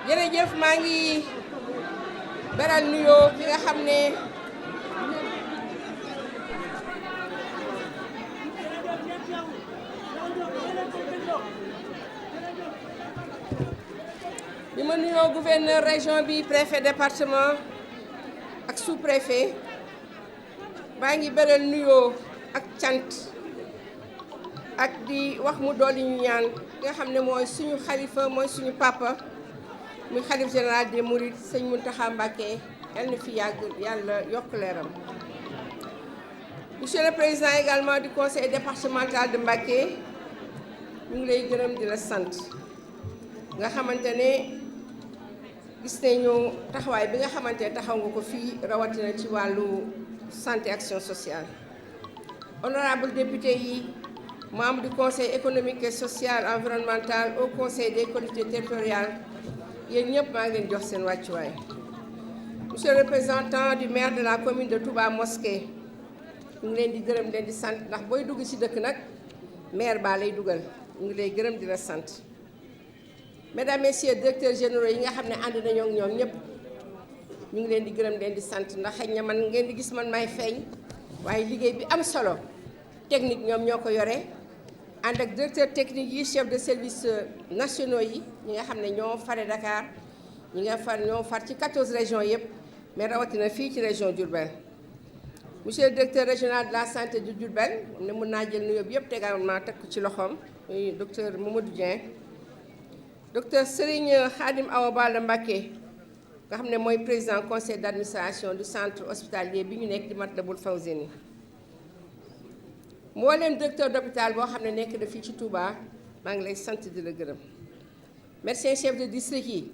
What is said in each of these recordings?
jërëjëf maa ngi beral nuyoo ki nga xam ne bi ma nuyoo gouverneur région bi préfet département ak sous-préfet maa ngi beral nuyoo ak cant ak di wax mu dolli ñu ñaan ki nga xam ne mooy suñu xalifa mooy suñu papa muy xalif général des Mourides sëñ Mountakha Mbacké yal na fi yàgg yàlla yokk leeram. Monsieur le président également du conseil départemental de Mbacké ñu ngi lay gërëm di la sant nga xamante ne gis nañu taxawaay bi nga xamante ne taxaw nga ko fii rawatina ci wàllu santé action sociale. Honorable député yi membre du conseil économique et social environnemental au conseil des collectivités territoriales yéen ñëpp maa ngi leen jox seen wàccuwaay. Monsieur le représentant du maire de la commune de Touba Mosquée ñu ngi leen di gërëm leen di sant ndax booy dugg ci dëkk nag maire baa lay dugal ñu ngi lay gërëm di la sant. Mesdames, Messieurs directeurs généraux yi nga xam ne ànd nañoo ak ñoom ñëpp ñu ngi leen di gërëm leen di sant ndax xëy na man ngeen di gis man may feeñ waaye liggéey bi am solo technique ñoom ñoo ko yore. ànd ak directeur technique yi chef de service nationaux yi ñi nga xam ne ñoo fare Dakar ñoo far ci 14 régions yëpp mais rawatina fii ci région Diourbel. Monsieur le directeur régional de la santé du Diourbel ne mën naa jël nuyoo bi yëpp tegalement teg ko ci loxoom muy docteur Mamadou Dieng. Docteur Serigne Khadim Awa Balla Mbacké nga xam ne mooy président conseil d'administration du centre hospitalier bi ñu nekk di Matlaboul Fawzeyni. Mboolem directeur d'hôpital boo xam ne nekk na fii ci Touba maa ngi lay sant di la gërëm. médecin chef de district yi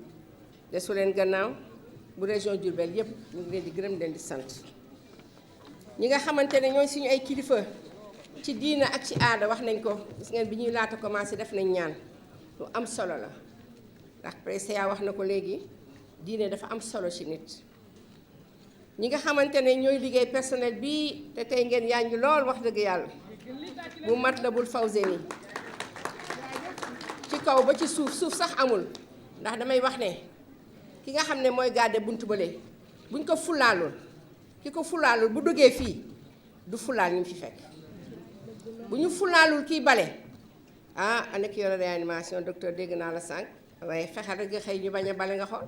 desu leen gannaaw bu région Diourbel yépp ñu ngi leen di gërëm leen di sant. ñi nga xamante ne ñooy suñu ay kilifa ci diina ak ci aada wax nañ ko gis ngeen bi ñuy laata commencé def nañ ñaan lu am solo la ndax PCA wax na ko léegi diine dafa am solo ci nit. ñi nga xamante ne ñooy liggéey personnel bi te tey ngeen yaa ngi lool wax dëgg yàlla bu Matlaboul Fawzeyni ci kaw ba ci suuf sax amul ndax damay wax ne ki nga xam ne mooy garde buntu bële buñ ko fulaalul ki ko fulaalul bu duggee fii du fulaal ñu fi fekk bu ñu fulaalul kii bale ana ki yore réanimation docteur dégg naa la sànq waaye fexe rek nga xëy ñu bañ a bale nga xool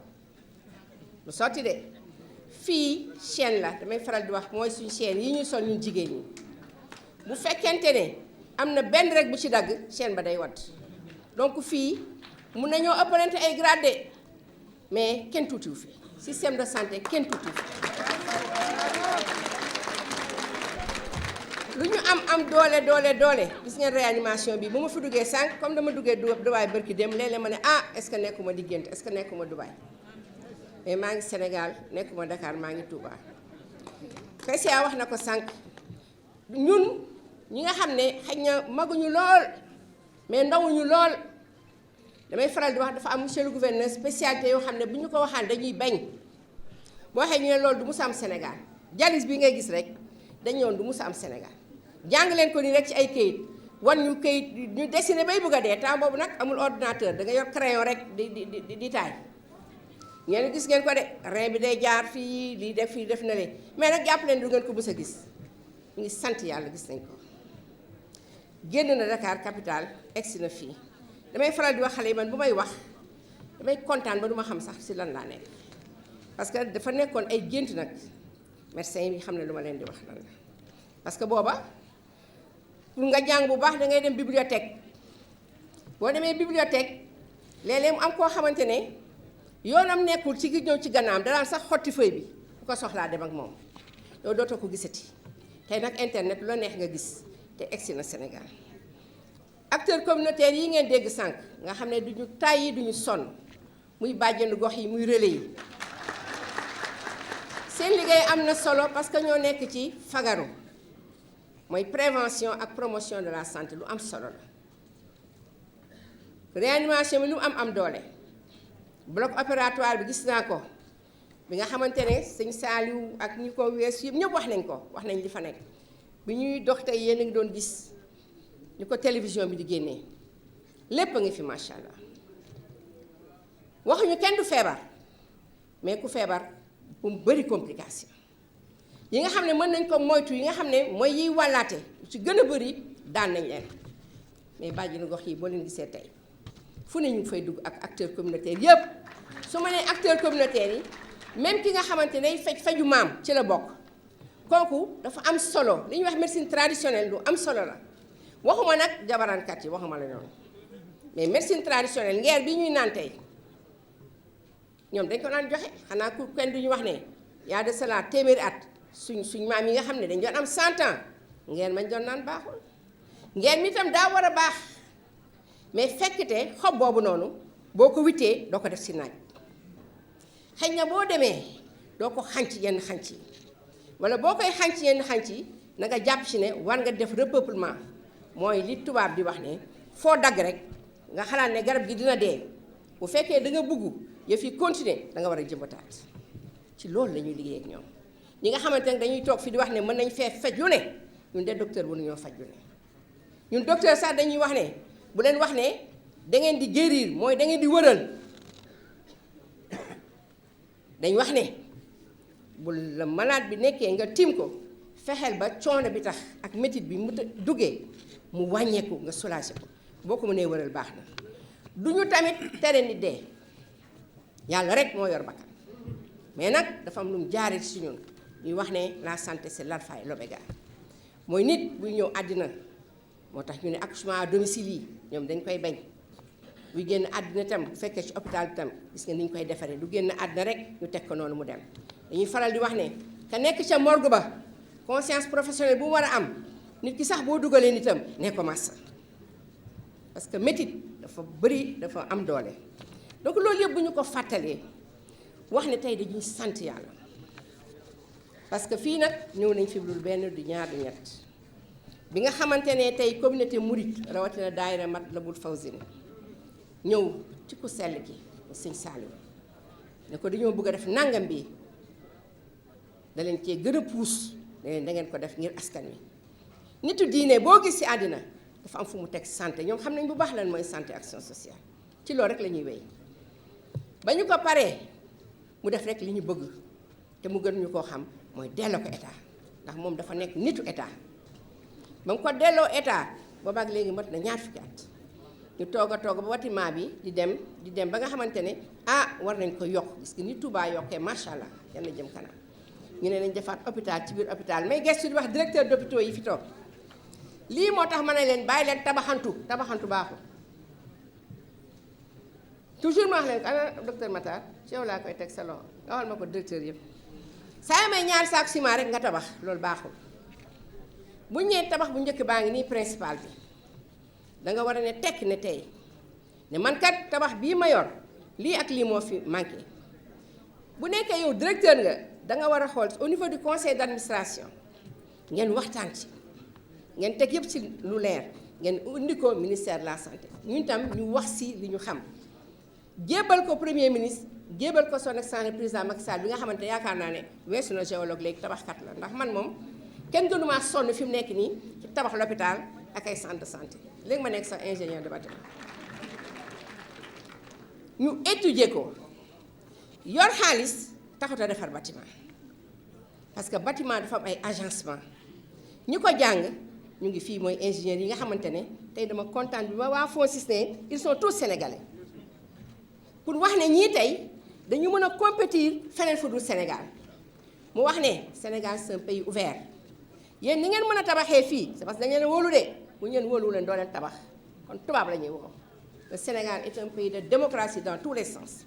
lu sotti de fii chaîne la damay faral di wax mooy suñu chaîne yi ñu sol ñun jigéen ñi bu fekkente ne am na benn rek bu ci dagg chaîne ba day wadd donc fii mun nañoo ëppalante ay grade mais kenn tuutiwu fi système de santé kenn tuutiwu fi lu ñu am doole gis ngeen réanimation bi bu ma fi duggee sànq comme dama duggee Dubaay bërki dem léeg-léeg ma ne est-ce que nekkuma di gént est-ce que nekkuma Dubaay mais maa ngi Sénégal nekkuma Dakar maa ngi Touba. PCA wax na ko sànq ñun ñi nga xam ne xëy na maguñu lool mais ndawuñu lool damay faral di wax dafa am monsieur le gouverneur spécialité yoo xam ne bu ñu ko waxaan dañuy bañ boo waxee ñu ne loolu du mus a am Sénégal dialyse bi ngay gis rek dañ ñëwoon du mus a am Sénégal jàng leen ko nii rek ci ay këyit wan ñu këyit ñu dessiné bay bëgg a dee temps boobu nag amul ordinateur da nga yor crayon rek di taay. ngeen gis ngeen ko de rein bi day jaar fii lii def fii def na leen mais nag jàpp leen du ngeen ko mës a gis ñu ngi sant yàlla gis nañ ko génn na Dakar capitale egsi na fii damay faral di wax xale yi man bu may wax damay kontaan ba du ma xam sax si lan laa nekk parce que dafa nekkoon ay gént nag médecin yi xam ne lu ma leen di wax lan la parce que booba pour nga jàng bu baax da ngay dem bibliothèque boo demee bibliothèque léeg-léeg mu am koo xamante ne yoonam nekkul ci gi ñëw ci gannaam danaan sax xotti feuille bi bu ko soxlaa dem ak moom yow dootoo ko gisati tey nag internet lu la neex nga gis te egsi na Sénégal acteurs communautaires yi ngeen dégg sànq nga xam ne duñu tàyyi duñu sonn muy bàjjenu gox yi muy relais yi seen liggéey am na solo parce que ñoo nekk ci fagaru mooy prévention ak promotion de la santé lu am solo la réanimation bi lu am doole bloc opératoire bi gis naa ko bi nga xamante ne sëñ Saliou ak ñi ko weesu yëpp ñëpp wax nañ li fa nekk bi ñuy dox tey yéen a ngi doon gis ni ko télévision bi di génnee lépp a ngi fi macha allah waxuñu kenn du feebar mais ku feebar bu mu bëri complication yi nga xam ne mën nañ ko moytu yi nga xam ne mooy yiy wàllaate ci gën a bëri daan nañ leen mais bàjjenu gox yi boo leen gisee tey fu ne ñu ngi fay dugg ak acteurs communautaires yëpp su ma nee acteurs communautaires yi même ki nga xamante ne faju maam ci la bokk kooku dafa am solo li ñuy wax médecine traditionnelle lu am solo la waxuma nag jabarankat yi waxuma la noonu mais médecine traditionnelle ngeer bi ñuy naan tey ñoom dañ ko daan joxe xanaa ku kenn duñu wax ne yaa de cela téeméeri at suñ maam yi nga xam ne dañ doon am 100 ans ngeer mañ doon naan baaxul ngeer mi itam daa war a baax mais fekkte xob boobu noonu boo ko wittee doo ko def si naaj xëy na boo demee doo ko xànc yenn xànc yi wala boo koy xànc yenn xànc yi na nga jàpp si ne war nga def repeuplement mooy li tubaab di wax ne foo dagg rek nga xalaat ne garab gi dina dee bu fekkee da nga bugg yëf yi continuer da nga war a jëmbataat ci loolu la ñuy liggéey ak ñoom ñi nga xamante ne dañuy toog fi di wax ne mën nañ fee faj lu ne ñun de docteur bu ñoo faj lu ne ñun docteur sax dañuy wax ne bu leen wax ne da ngeen di guérir mooy da ngeen di wëral dañ wax ne bu la malade bi nekkee nga tiim ko fexeel ba coono bi tax ak métit bi mu duggee mu wàññeeku nga soulagé ko boo ko mënee wëral baax na du ñu tamit tere nit dee yàlla rek moo yor bakkan mais nag dafa am lu mu jaaree ci ñun ñuy wax ne la santé c'est l'alpha et l'oméga mooy nit buy ñëw àddina moo tax ñu ne accouchement à domicile yi ñoom dañ koy bañ buy génn àddina tam bu fekkee ci hôpital bi tam gis nga ni ñu koy defaree du génn àddina rek ñu teg ko noonu mu dem dañuy faral di wax ne ka nekk ca morgue ba conscience professionnelle bu mu war a am nit ki sax boo dugalee nitam ne ko massa parce que métit dafa bëri dafa am doole donc loolu yëpp bu ñu ko fàttalee wax ne tey dañuy sant yàlla parce que fii nag ñëw nañ fi lu benn du ñaar du ñett bi nga xamante ne tey communauté mouride rawatina daayira Matlabul Fawzeyni ñëw ci ku sell ki sëñ Saliou ne ko dañoo bëgg a def nangam bi da leen cee gën a puus ne leen da ngeen ko def ngir askan wi nitu diine boo gis ci àddina dafa am fu mu teg santé ñoom xam nañ bu baax lan mooy santé action sociale ci loolu rek la ñuy wéy ba ñu ko paree mu def rek li ñu bëgg te mu gën ñu koo xam mooy delloo ko état ndax moom dafa nekk nitu état ba mu ko delloo état boobaak léegi mat na ñaar fukki at ñu toog a toog ba bâtiment bi di dem ba nga xamante ne war nañ ko yokk gis nga ni Touba yokkee macha allah yàlla jëm kanam ñu ne nañ defaat hôpital ci biir hôpital may gestu di wax directeur d'hôpitaux yi fi toog lii moo tax ma ne leen bàyyi leen tabaxantu baaxul toujours ma wax leen ko ana docteur Matar ci yow laa koy teg sa loxo nga waxal ma ko directeur yëpp saa may ñaari saako ciment rek nga tabax loolu baaxul bu ñëwee tabax bu njëkk baa ngi nii principal bi da nga war a ne tekk ne tey ne man kat tabax bii ma yor lii ak lii moo fi manqué bu nekkee yow directeur nga da nga war a xool au niveau du conseil d'administration ngeen waxtaan ci ngeen teg yëpp ci lu leer ngeen indi ko ministère de la santé ñun tam ñu wax si li ñu xam jébbal ko premier ministre jébbal ko son excellence président Macky Sall bi nga xamante yaakaar naa ne weesu na géologue léegi tabaxkat la ndax man moom kenn gënumaa sonn fi mu nekk nii ci tabax l'hôpital ak ay centre de santé léegi ma nekk sax ingénieur de bâtiment ñu étudier ko yor xaalis taxut a defar bâtiment parce que bâtiment dafa am ay agencement ñi ko jàng ñu ngi fii mooy ingénieurs yi nga xamante ne tey dama kontaan bi ma waa FONSIS ne ils sont tous sénégalais pour wax ne ñii tey dañu mën a compétir feneen fu dul Sénégal mu wax ne Sénégal c'est un pays ouvert yéen ni ngeen mën a tabaxee fii c'est parce que dañu leen wóolu de bu ñu leen wóoluwu leen doo leen tabax kon tubaab la ñuy woo le Sénégal est un pays de démocratie dans tous les sens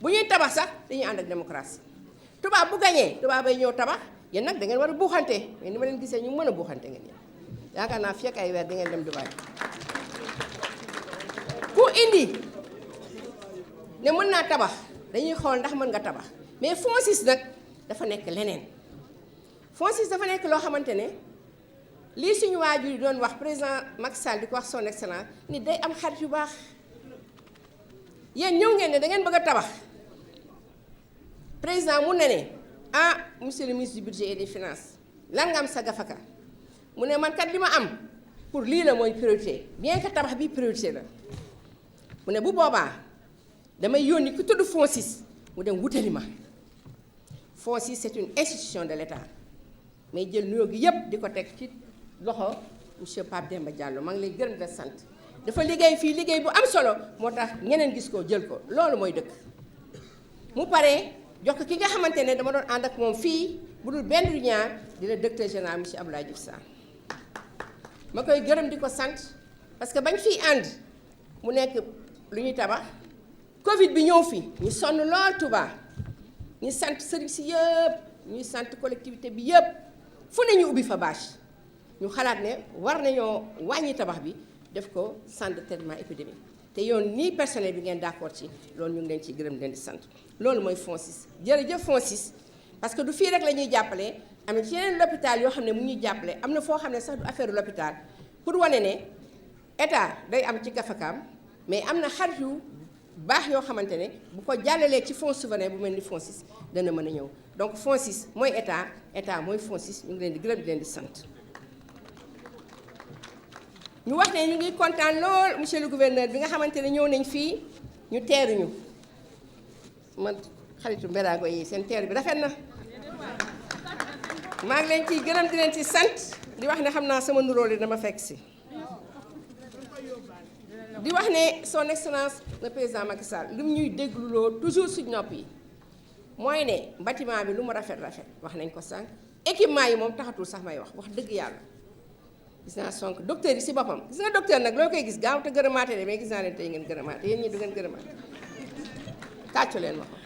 bu ñuy tabax sax dañuy ànd ak démocratie tubaab bu gañee tubaab ay ñëw tabax yéen nag da ngeen war a buuxante mais ni ma leen gisee ñu mën a buuxante ngeen yéen yaakaar naa fii ak ay weer di ngeen dem Dubaï ku indi ne mën naa tabax dañuy xool ndax mën nga tabax mais FONSIS nag dafa nekk leneen FONSIS dafa nekk loo xamante ne lii suñu waajur yi doon wax président Macky Sall di ko wax son excellence ni day am xarit yu baax yéen ñëw ngeen ne da ngeen bëgg a tabax président mun na ne monsieur le ministre du budget et des finances lan nga am sa gafaka mu ne man kat li ma am pour lii la mooy priorité bien que tabax bi priorité la mu ne bu boobaa damay yónni ku tudd FONSIS mu dem wutali ma. FONSIS c'est une institution de l'État mais jël nuyoo gi yépp di ko teg ci loxo monsieur Pape Demba Diallo maa ngi lay gërëm di la sant dafa liggéey fii liggéey bu am solo moo tax ñeneen gis ko jël ko loolu mooy dëkk. mu paree jox ko ki nga xamante ne dama doon ànd ak moom fii bu dul benn du ñaar di la directeur général monsieur Abdoulaye Diouf Sarr ma koy gërëm di ko sant parce que bañ fiy ànd mu nekk lu ñuy tabax Covid bi ñëw fi ñu sonn lool Touba ñu sant sëriñ si yëpp ñuy sant collectivité bi yëpp fu ne ñu ubbi fa bâche ñu xalaat ne war nañoo wàññi tabax bi def ko centre de traitement épidémique te yoon nii personnel bi ngeen d'accord ci loolu ñu ngi leen ciy gërëm leen di sant loolu mooy FONSIS jërëjëf FONSIS parce que du fii rek la ñuy jàppale am na ci yeneen l'hôpital yoo xam ne mu ñuy jàppale am na foo xam ne sax du affaire l'hôpital pour wane ne état day am ci gafakaam mais am na xarit yu baax yoo xamante ne bu ko jàllalee ci fonds souverain bu mel ni FONSIS dana mën a ñëw donc FONSIS mooy état état mooy FONSIS ñu ngi leen di gërëm di leen di sant. ñu wax ne ñu ngi kontaan lool monsieur le gouverneur bi nga xamante ne ñëw nañ fii ñu teeruñu man xaritu mbéraago yi seen teeru bi rafet na maa ngi leen ciy gërëm di leen ci sant di wax ne xam naa sama nuróole dama fekk si. di wax ne son excellence le président Macky Sall li mu ñuy dégluloo toujours suñ nopp yi mooy ne bâtiment bi lu mu rafet rafet wax nañ ko sànq équipement yi moom taxatul sax may wax dëgg yàlla gis naa sonk docteur yi si boppam gis nga docteur nag loo koy gis gaaw te gërëmaate de mais gis naa leen tey ngeen gërëmaate yéen ñi du ngeen gërëmaate tàccu leen ma ko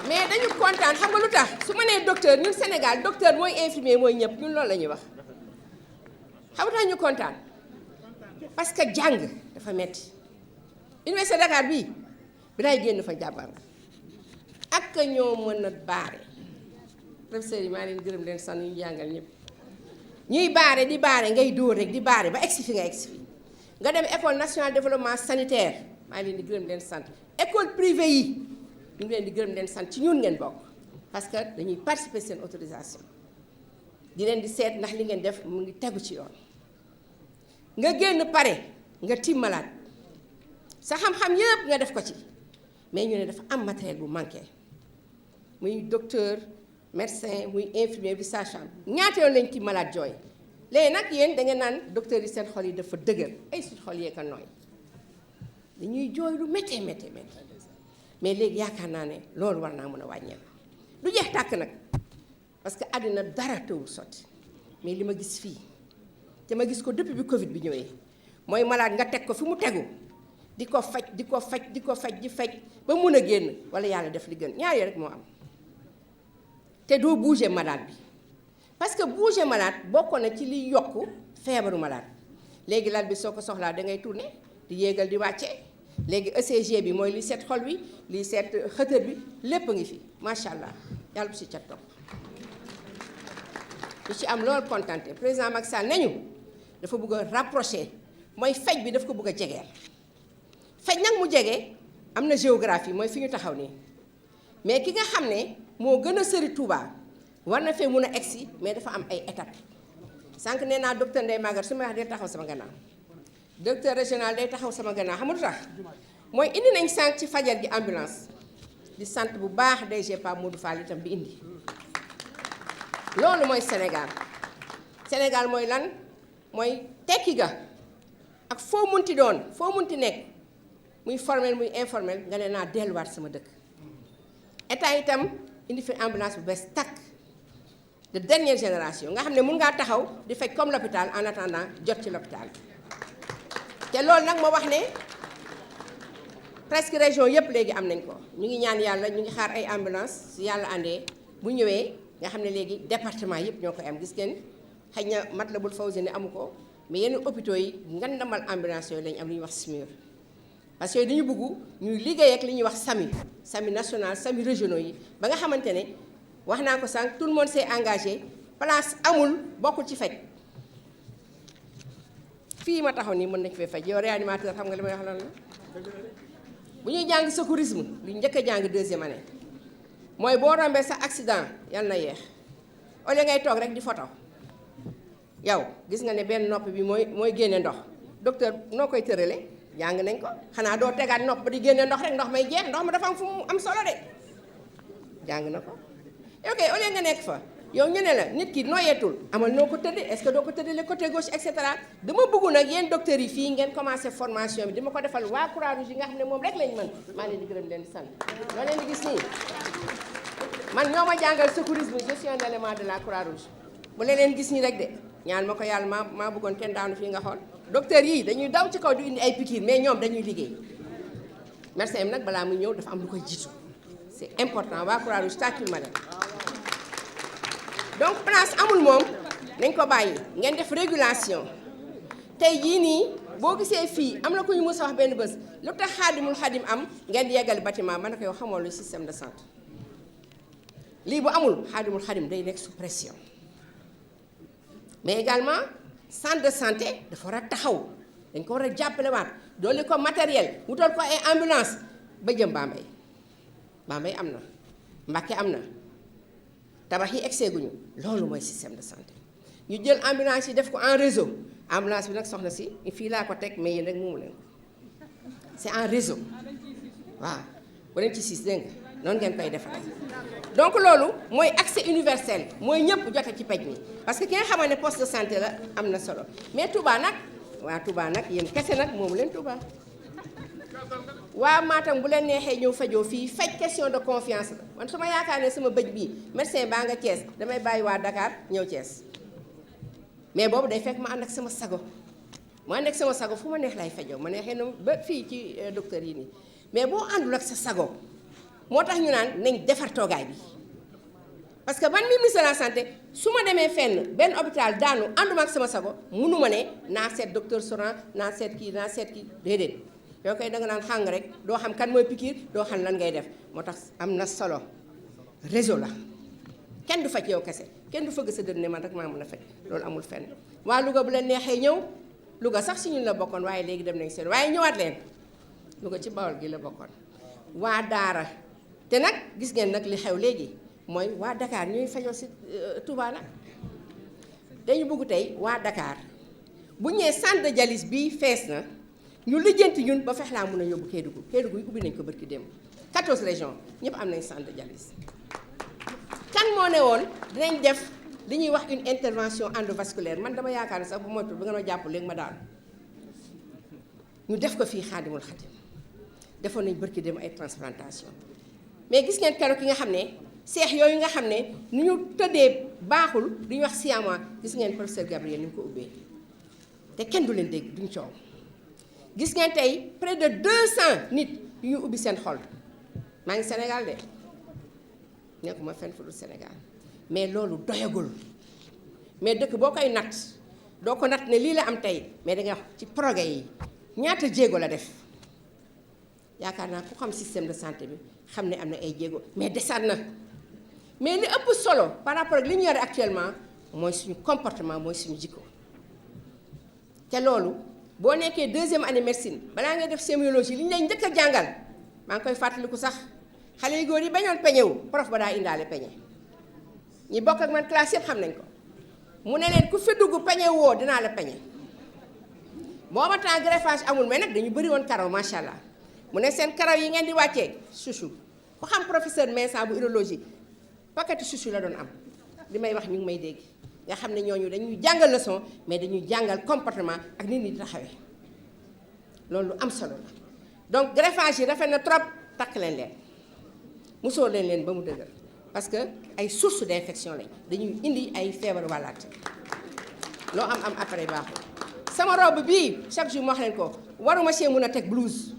mais dañu kontaan xam nga lu tax su ma nee docteur ñun Sénégal docteur mooy infirmier mooy ñëpp ñun loolu la ñuy wax xam nga tax ñu kontaan parce que jàng dafa metti université Dakar bii bi day génn fa jàmbar ak ñoo mën a baare professeurs yi maa leen gërëm leen sant ñu jàngal ñëpp ñuy baare di baare ngay dóor rek di baare ba egsi fi nga egsi fi nga dem école nationale développement sanitaire maa leen di gërëm leen sant école privée yi ñu ngi leen di gërëm leen sant ci ñun ngeen bokk parce que dañuy participer seen autorisation di leen di seet ndax li ngeen def mu ngi tegu ci yoon nga génn pare nga tiim malade sa xam-xam yëpp nga def ko ci mais ñu ne dafa am matériel bu manqué muy docteur médecin muy infirmier bi sage-femme ñaata yoon lañ tiim malade jooy léegi nag yéen da ngeen naan docteur yi seen xol yi dafa dëgër ay suñu xol yee ka nooy dañuy jooy lu méttee méttee méttee mais léegi yaakaar naa ne loolu war naa mën a wàññeeku du jeex tàkk nag parce que àddina dara tëwul sotti mais li ma gis fii te ma gis ko depuis bi Covid bi ñëwee mooy malade nga teg ko fi mu tegu di ko faj di ko faj di ko faj di faj ba mun a génn wala yàlla def li gën ñaar yooyu rek moo am te doo bouger malade bi parce que bouger malade bokk na ci liy yokk feebaru malade léegi lal bi soo ko soxlaa da ngay tourner di yéegal di wàcce léegi ECG bi mooy li seet xol bi li seet xëtër bi lépp a ngi fi macha allah yàlla bu si cat topp lu ci am loolu kontante président Macky Sall nañu dafa bëgg a rapprocher mooy faj bi daf ko bëgg a jegeel faj nag mu jege am na géographie mooy fi ñu taxaw nii mais ki nga xam ne moo gën a sëri Touba war na fee mun a egsi mais dafa am ay étapes sànq nee naa docteur Ndeye Maguette su ma wax day taxaw sama gannaaw docteur régional day taxaw sama gannaaw xam nga lu tax mooy indi nañ sànq ci fajar gi ambulance di sant bu baax DG Pape Modou Fall itam bi indi loolu mooy Sénégal Sénégal mooy lan mooy tekki ga ak foo munti doon foo munti nekk muy formel muy informel nga ne naa delluwaat sama dëkk état itam indi fi ambulance bu bees takk de dernière génération nga xam ne mun ngaa taxaw di faj comme l'hôpital en attendant jot ci l'hôpital te loolu nag ma wax ne presque région yëpp léegi am nañ ko ñu ngi ñaan yàlla ñu ngi xaar ay ambulance si yàlla àndee bu ñëwee nga xam ne léegi département yëpp ñoo koy am gis ngeen xëy na Matlaboul Fawzeyni amu ko mais yenn hôpitaux yi ngandamal ambulance yooyu lañu am lu ñuy wax SMUR parce que dañu bëgg ñuy liggéey ak li ñuy wax SAMU national SAMU régionaux yi ba nga xamante ne wax naa ko sànq tout le monde s'est engagé place amul bokkul ci faj fii ma taxaw nii mën nañ fay faj yow réanimateur xam nga li may wax lan la bu ñuy jàng secourisme lu njëkk a jàng deuxième année mooy boo rombee sa accident yal na yeex au lieu ngay toog rek di photo yow gis nga ne benn nopp bi mooy génne ndox docteur noo koy tërale jàng nañ ko xanaa doo tegaat nopp ba di génne ndox rek ndox may jeex ndox ma dafa am fu mu am solo de jàng na ko ok au lieu nga nekk fa yow ñu ne la nit ki noyeetul amal noo ko tëddee est-ce que doo ko tëddee le côté gauche et cetera dama bëgg nag yéen docteurs yi fii ngeen commencé formation bi dama ko defal waa Croix-Rouge yi nga xam ne moom rek lañ mën maa leen di gërëm leen di sant loo leen di gis nii man ñoo ma jàngal secourisme je suis un élément de la Croix-Rouge bu leen gis ñi rek de ñaan ma ko yàlla maa bëggoon kenn daanu fii nga xool docteur yii dañuy daw ci kaw di indi ay piqûre mais ñoom dañuy liggéey médecin nag balaa muy ñëw dafa am lu koy jiitu c'est important waa Croix-Rouge tàccul ma leen donc place amul moom nañ ko bàyyi ngeen def régulation tey jii nii boo gisee fii am na ku ñu mës a wax benn bés lu tax xaadimul xadim am ngeen di yeggali bâtiment man na ko yow xamoo lu système de santé lii bu amul xaadimul xadim day nekk sous pression mais également centre de santé dafa war a taxaw dañ ko war a jàppalewaat doole ko matériel wutal ko ay ambulance ba jëm Bambey Bambey am na Mbacké am na tabax yi excès guñu loolu mooy système de santé ñu jël ambulance yi def ko en réseau ambulance bi nag soxna si fii laa ko teg mais yéen rek moomu leen ko c'est en réseau waaw bu leen ci siis dégg nga noonu ngeen koy defaree donc loolu mooy accès universel mooy ñëpp jote ci paj mi parce que ki nga xamoon ne poste de santé la am na solo mais Touba nag waa Touba nag yéen kese nag moomu leen Touba waa Matam bu leen neexee ñëw fajoo fii faj question de confiance la man su ma yaakaar ne sama bëj bii médecin baa nga Thiès damay bàyyi waa Dakar ñëw Thiès mais boobu day fekk ma ànd ak sama sago ma ànd ak sama sago fu ma neex lay fajoo ma neexee na ba fii ci docteur yi nii mais boo àndul ak sa sago moo tax ñu naan nañ defar toogaay bi parce que ban ministre de la santé su ma demee fenn benn hôpital daanu ànduma ak sama sago munu ma ne naa seet docteur Soran naa seet kii déedéet yow koy danga naan xàng rek doo xam kan mooy pikiir doo xam lan ngay def moo tax am na solo réseau la kenn du faj yow kese kenn du fëgg sa dënn ne man rek maa mën a faj loolu amul fenn waa Louga bu leen neexee ñëw Louga sax si ñun la bokkoon waaye léegi dem nañ seen waaye ñëwaat leen Louga ci Bawol gi la bokkoon waa Daara te nag gis ngeen nag li xew léegi mooy waa Dakar ñuy fajoo si Touba nag dañu bëgg tey waa Dakar bu ñëwee centre de dialyse bii fees na ñu lijjanti ñun ba fex laa mën a yóbbu Kédougou yi ubbi nañ ko barki démb 14 régions ñëpp am nañ centre de dialyse kan moo ne woon dinañ def li ñuy wax une intervention endovasculaire man dama yaakaar ne sax bu moytu ba nga ma jàpp léegi ma daal ñu def ko fii Xaadimul Xaadim defoon nañ barki démb ay transplantation mais gis ngeen keroog ki nga xam ne seex yooyu nga xam ne nu ñu tëddee baaxul li ñuy wax siamois gis ngeen professeur Gabriel ni ñu ko ubbee te kenn du leen dégg duñ coow gis ngeen tey près de 200 nit yu ñu ubbi seen xol maa ngi Sénégal de nekkuma fenn fu dul Sénégal mais loolu doyagul mais dëkk boo koy natt doo ko natt ne lii la am tey mais da nga wax ci progrès yi ñaata jéego la def yaakaar naa ku xam système de santé bi xam ne am na ay jéego mais desaat na mais li ëpp solo par rapport ak li ñu yore actuellement mooy suñu comportement mooy suñu jikko te loolu boo nekkee deuxième année médecine balaa ngay def sémiologie li ñu lay njëkk a jàngal maa ngi koy fàttaliku sax xale yu góor yi bañoon peñewu prof ba daa indaale peñe ñi bokk ak man classe yëpp xam nañ ko mu ne leen ku fi dugg peñe woo dinaa la peñe booba temps greffage amul mais nag dañu bëri woon karaw macha allah mu ne seen karaw yi ngeen di wàccee chouchou ku xam professeur Vincent bu urologie paquet chouchou la doon am li may wax ñu ngi may dégg nga xam ne ñooñu dañuy jàngal leçon mais dañuy jàngal comportement ak nit ñi di taxawee loolu am solo la donc greffage yi rafet na trop takk leen musoo leen ba mu dëgër parce que ay source d'infection lañ dañuy indi ay feebar wàllaate loo am après baaxul sama robe bii chaque jour ma wax leen ko waruma see mun a teg blouse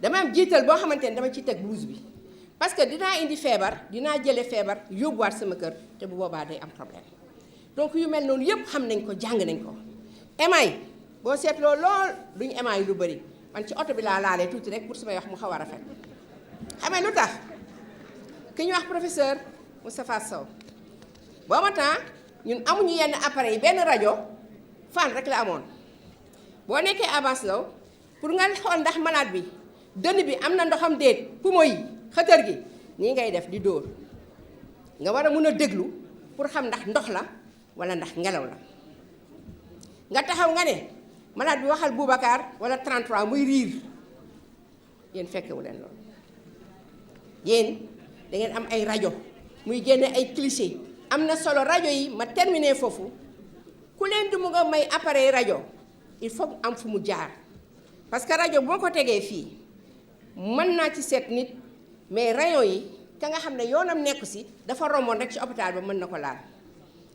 dama am jiital boo xamante ne dama ciy teg blouse bi parce que dinaa indi feebar dinaa jële feebar yóbbuwaat sama kër te bu boobaa day am problème donc yu mel noonu yëpp xam nañ ko jàng nañ ko émail boo seetloo lool duñu émail lu bëri man ci oto bi laa laalee tuuti rek pour su may wax mu xaw a rafet xamee lu tax ki ñu wax professeur Moustapha Sow booba temps ñun amuñu yenn appareil yi benn rajo fan rek la amoon boo nekkee Abass Ndao pour nga xool ndax malade bi dënn bi am na ndoxam déet poumon yi xëtër gi nii ngay def di dóor nga war a mun a déglu pour xam ndax ndox la wala ndax ngelaw la nga taxaw nga ne malade bi waxal Boubacar wala 33 muy riir yéen fekkewu leen loolu. yéen da ngeen am ay rajo muy génne ay cliché am na solo rajo yi ma terminer foofu ku leen di mu nga may appareil rajo il faut am fu mu jaar parce que rajo boo ko tegee fii mën naa ci seet nit mais rayon yi ka nga xam ne yoonam nekku si dafa romboon rek ci hôpital ba mën na ko laal.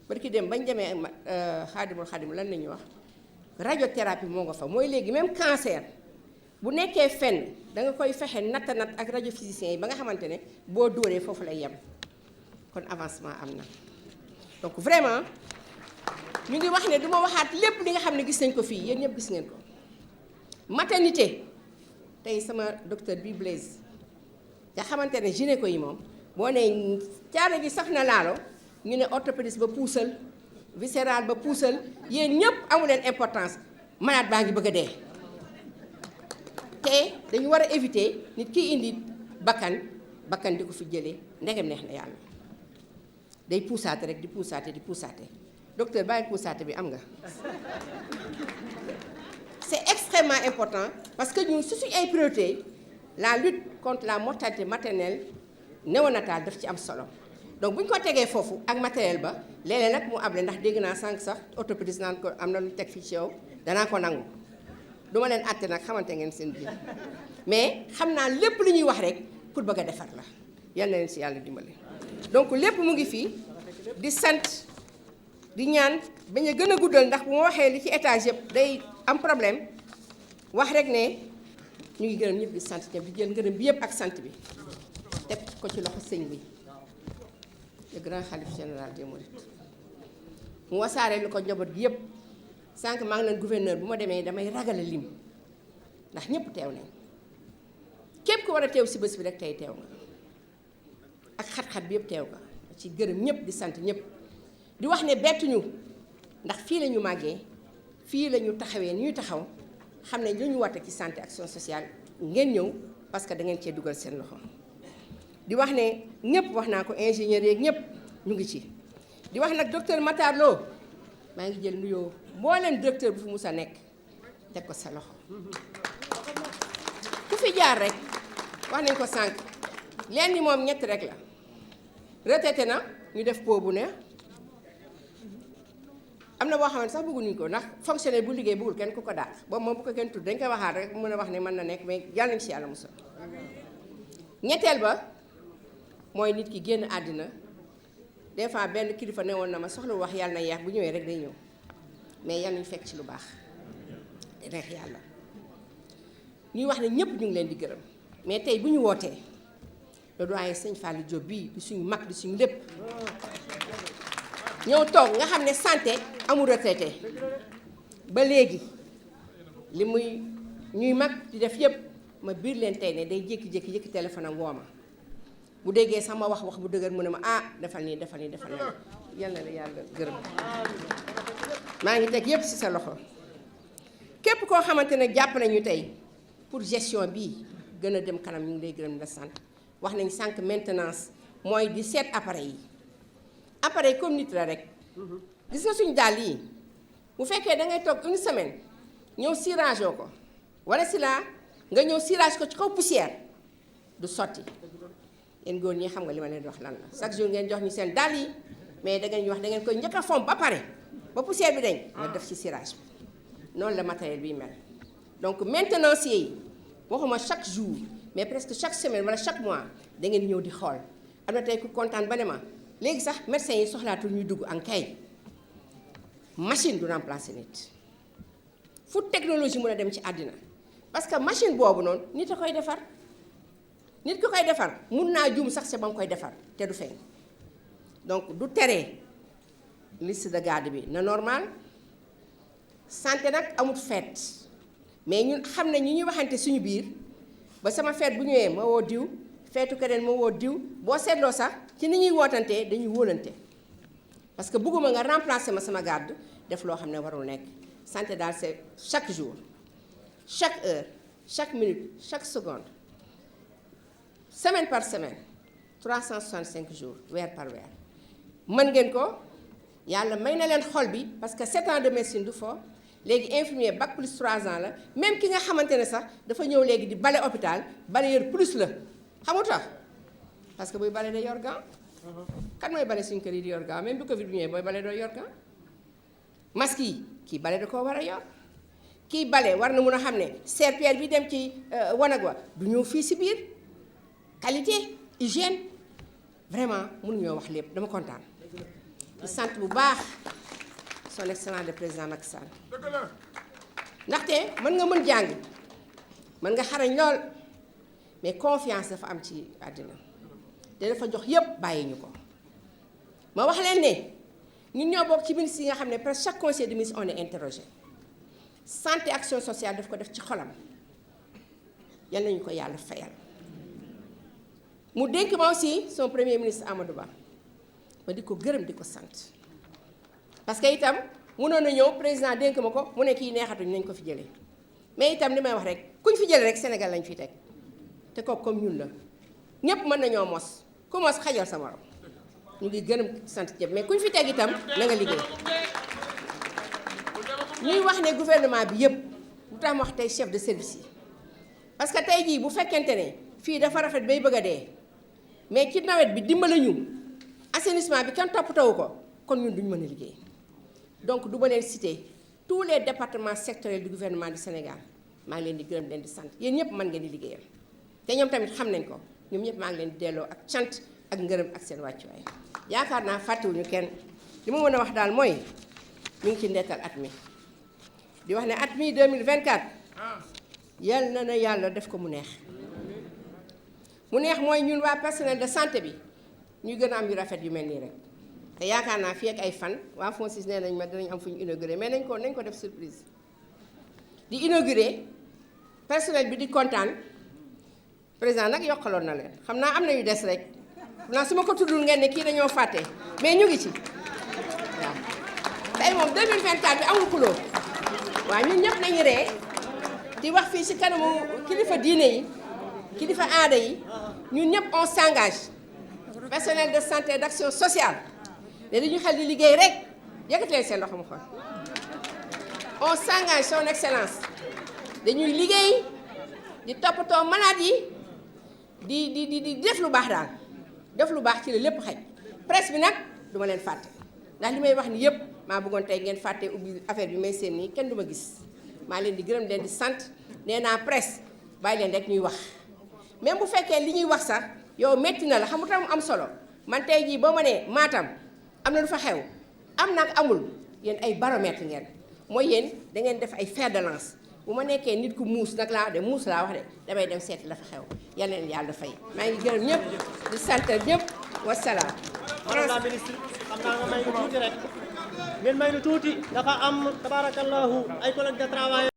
barki dem bañ demee xaadimul xaadim lan la ñuy wax radiothérapie moo nga fa mooy léegi même cancer bu nekkee fenn da nga koy fexe natt ak radiophysiciens yi ba nga xamante ne boo dóoree foofu lay yem kon avancement am na. donc vraiment ñu ngi wax ne du ma waxaat lépp li nga xam ne gis nañ ko fii yéen ñëpp gis ngeen ko. maternité tey sama docteur bi Blaise nga xamante ne gynéco yi moom boo nee caare gi saf na laalo ñu ne orthopédiste ba puusal viscéral ba puusal yéen ñëpp amu leen importance malade baa ngi bëgg a dee. te dañu war a éviter nit ki indi bakkan di ko fi jëlee ndegem neex na yàlla day puusaate rek di puusaate docteur bàyyi puusaate bi am nga. c'est extrêmement important parce que ñun su suñu ay priorité la lutte contre la mortalité maternelle néonatale daf ci am solo. donc bu ñu ko tegee foofu ak matériel ba léeg-léeg nag mu able ndax dégg naa sànq sax orthopédiste naan ko am na lu teg fii ci yow danaa ko nangu du ma leen àtte nag xamante ngeen seen biir mais xam naa lépp lu ñuy wax rek pour bëgg a defar la yal na leen si yàlla dimbale. donc lépp mu ngi fii di sant di ñaan bañ a gën a guddal ndax bu ma waxee li ci étage yëpp day am problème wax rek ne ñu ngi gërëm ñëpp di sant ñëpp di jël ngërëm bi yëpp ak sant bi teg ko ci loxo sëñ bi. le grand khalife général des mourides mu wasaare lu ko njaboot gi yëpp sànq maa ngi leen gouverneur bu ma demee damay ragal a lim ndax ñëpp teew nañ képp ku war a teew si bés bi rek tey teew nga ak xat-xat bi yëpp teew nga ci gërëm ñëpp di sant ñëpp di wax ne bettuñu ndax fii la ñu màggee fii la ñu taxawee ni ñuy taxaw xam ne lu ñu wate ci santé action sociale ngeen ñëw parce que da ngeen cee dugal seen loxo. di wax ne ñëpp wax naa ko ingénieur yeeg ñëpp ñu ngi ci di wax nag docteur Matar Lo maa ngi jël nuyoo mbooleem directeur bu fi mus a nekk teg ko sa loxo ku fi jaar rek wax nañ ko sànq leen ni moom ñett rek la retraité na ñu def po bu ne am na boo xamante sax bëgguñu ko ndax fonctionnaire bu liggéey bëggul kenn ku ko daal boobu moom bu ko kenn tudd dañ koy waxaat rek mën a wax ne mën na nekk mais yàlla nañ ci yàlla musal ñetteel ba mooy nit ki génn àddina des fois benn kilifa ne woon na ma soxla wax yàlla na yeex bu ñëwee rek day ñëw mais yàlla nañu fekk ci lu baax te neex yàlla ñuy wax ne ñëpp ñu ngi leen di gërëm mais tey bu ñu wootee le doyen sëñ Fallou Diop bii di suñu mag di suñu lépp ñëw toog nga xam ne santé amul retraité ba léegi li muy ñuy mag di def yëpp ma biir leen tey ne day jékki-jékki yëkki téléphone am woo ma bu déggee sax ma wax bu dëgër mu ne ma ah defal nii yal na la yàlla gërëm maa ngi teg yëpp ci sa loxo képp koo xamante ne jàpp nañu tey pour gestion bii gën a dem kanam ñu ngi lay gërëm la sant wax nañ sànq maintenance mooy di seet appareil comme nit la rek gis nga suñu dàll yi bu fekkee da ngay toog une semaine ñëw cirage ko wala si laa nga ñëw cirage ko ci kaw poussière du sotti yéen góor ñi xam nga li ma leen di wax lan la chaque jour ngeen jox ñu seen dàll yi mais da ngeen ñu wax da ngeen koy njëkk a fomp ba pare ba poussière bi dañ nga def ci cirage bi noonu la matériel bi mel donc maintenancier yi waxuma chaque jour mais presque chaque semaine wala chaque mois da ngeen ñëw di xool am na tey ku kontaan ba ne ma léegi sax médecins yi soxlaatul ñuy dugg en kay machine du remplacer nit fu technologie mën a dem ci àddina parce que machine boobu noonu nit a koy defar nit ki koy defar mun naa juum sax sa ba mu koy defar te du feeñ donc du tere liste de garde bi na normal santé nag amut fête mais ñun xam ne ñi ñuy waxante suñu biir ba sama fête bu ñëwee ma woo diw feetu keneen ma woo diw boo seetloo sax ci ni ñuy wootantee dañuy wóolante parce que bëgguma nga remplacer ma sama garde def loo xam ne warul nekk santé daal c'est chaque jour chaque heure chaque minute chaque seconde semaine par semaine 365 jours weer par weer mën ngeen ko yàlla may na leen xol bi parce que 7 ans de médecine du fo léegi infirmier bac plus 3 ans la même ki nga xamante ne sax dafa ñëw léegi di bale hôpital balayeur plus la xamu tax parce que buy bale day yor gant kan mooy bale suñu kër yi di yor gant même bu Covid bi ñëwee booy bale doo yor gant masque yi kii bale da koo war a yor kii bale war na mun a xam ne serpillère bi dem ci wanag wa du ñëw fii si biir qualité hygiène vraiment mënuñoo wax lépp dama kontaan di sant bu baax son excellence le président Macky Sall ndaxte mën nga mën jàng mën nga xarañ lool mais confiance dafa am ci àddina te dafa jox yépp bàyyi ñu ko ma wax leen ne ñun ñoo bokk ci ministre yi nga xam ne presque chaque conseil de ministre on est interrogé santé action sociale daf ko def ci xolam yal nañu ko yàlla fayal mu dénk ma aussi son premier ministre Amadou Ba ma di ko gërëm di ko sant parce que itam mënoon na ñëw président dénk ma ko mu ne kii neexatuñ nañ ko fi jëlee mais itam li may wax rek kuñ fi jëlee rek Sénégal lañ fi teg te kooku comme ñun la ñëpp mën nañoo mos ku mos xajal sa morom ñu ngi gërëm sant ñëpp mais kuñ fi teg itam na nga liggéey ñuy wax ne gouvernement bi yëpp lu tax ma wax tey chef de service yi parce que tey jii bu fekkente ne fii dafa rafet bay bëgg a dee mais ci nawet bi dimbali ñu assainissement bi kenn toppatoo ko kon ñun duñ mën a liggéey donc du ma leen citer tous les départements sectoriels du gouvernement du Sénégal maa ngi leen di gërëm leen di sant yéen ñëpp mën ngeen di liggéeyal te ñoom tamit xam nañ ko ñoom ñëpp maa ngi leen di delloo ak cant ak ngërëm ak seen wàccuwaay yaakaar naa fàttewuñu kenn li ma mën a wax daal mooy ñu ngi ci ndettal at mi di wax ne at mi 2024 yal na yàlla def ko mu neex mooy ñun waa personnel de santé bi ñu gën a am yu rafet yu mel nii rek te yaakaar naa fii ak ay fan waa FONSIS nee nañ ma dinañ am fu ñu inauguré mais nañ ko def surprise di inauguré personnel bi di kontaan président nag yokkaloon na leen xam naa am na yu des rek xam naa su ma ko tuddul ngeen ne kii dañoo fàtte mais ñu ngi ci waaw tey moom 2024 bi amul kuloo waaw ñun ñëpp nañu ree di wax fii ci kanamu kilifa diine yi kilifa aada yi ñun ñëpp on s'engage personnel de santé d'action sociale te dañu xel di liggéey rek yëkkati leen seen loxo mu xool on s'engage son excellence dañuy liggéey di toppatoo malade yi di def lu baax daal def lu baax ci la lépp xaj presse bi nag duma leen fàtte ndax li may wax ni yëpp maa bëggoon tey ngeen fàtte ubbi affaire bi may seen nii kenn du ma gis maa leen di gërëm leen di sant nee naa presse bàyyi leen rek ñuy wax même bu fekkee li ñuy wax sax yow metti na la xamu tam am solo man tey jii boo ma nee Matam am na lu fa xew am nag amul yéen ay baromètre ngeen mooy yéen da ngeen def ay fer de lance bu ma nekkee nit ku muus nag laa de muus laa wax de damay dem seeti la fa xew yal na leen yàlla fay maa ngi gërëm ñëpp di sant ñëpp wasalaam. madame la ministre xam naa nga may nu tuuti rek ngeen may nu tuuti dafa am tabarakallahu ay collègues de travail